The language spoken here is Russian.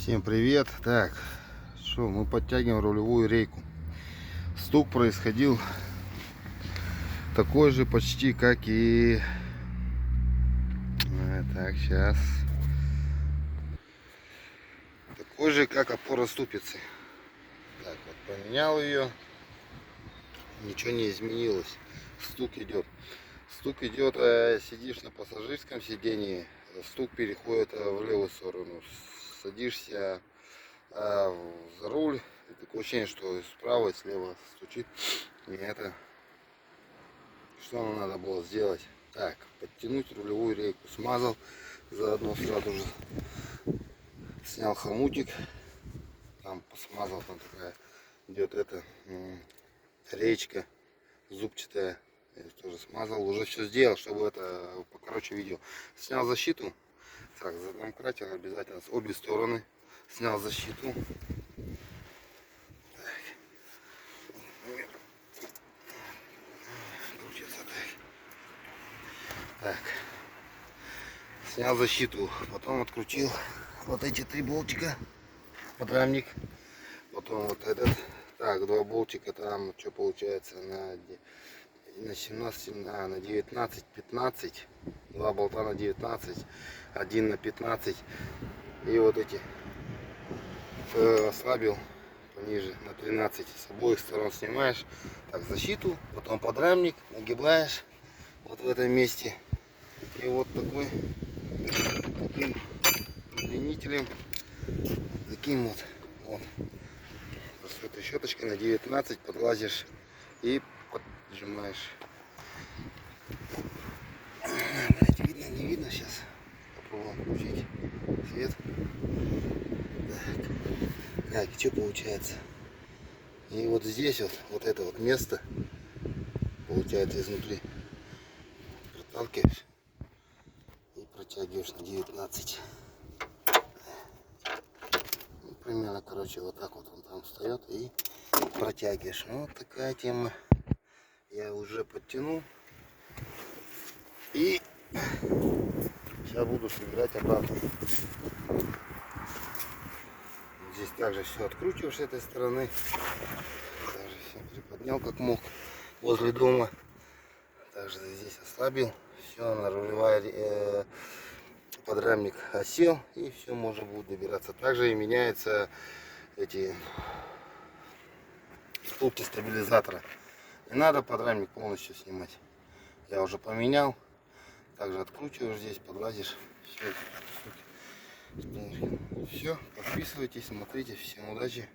Всем привет! Так, что, мы подтягиваем рулевую рейку. Стук происходил такой же почти, как и... Так, сейчас. Такой же, как опора ступицы. Так, вот поменял ее. Ничего не изменилось. Стук идет. Стук идет, сидишь на пассажирском сидении, стук переходит в левую сторону. Садишься за руль, и такое ощущение, что справа и слева стучит. И это, что нам надо было сделать? Так, подтянуть рулевую рейку. Смазал, заодно сразу же снял хомутик. Там посмазал, там такая идет эта речка зубчатая. Я тоже смазал, уже все сделал, чтобы это покороче видео. Снял защиту. Так, задомкратил обязательно с обе стороны. Снял защиту. Так. Снял защиту. Потом открутил вот эти три болтика. Подрамник. Потом вот этот. Так, два болтика там, что получается, на 17, на 19, 15. Два болта на 19, один на 15. И вот эти ослабил пониже на 13. С обоих сторон снимаешь. Так, защиту, потом подрамник, нагибаешь вот в этом месте. И вот таким удлинителем, таким вот с этой щеточкой на 19 подлазишь и поджимаешь. Видно, не видно сейчас. Попробуем включить свет. Так, что получается? И вот здесь вот это вот место получается изнутри. Проталкиваешь и протягиваешь на 19. Ну, примерно, короче, вот так вот он там встает и протягиваешь. Вот такая тема. Я уже подтянул. И сейчас буду собирать обратно. Здесь также все откручиваешь с этой стороны. Также все приподнял как мог возле дома. Также здесь ослабил. Все, на рулевая подрамник осел. И все, можно будет добираться. Также и меняются эти ступки стабилизатора. Не надо подрамник полностью снимать. Я уже поменял. Также откручиваешь здесь, подлазишь. Все, подписывайтесь, смотрите. Всем удачи.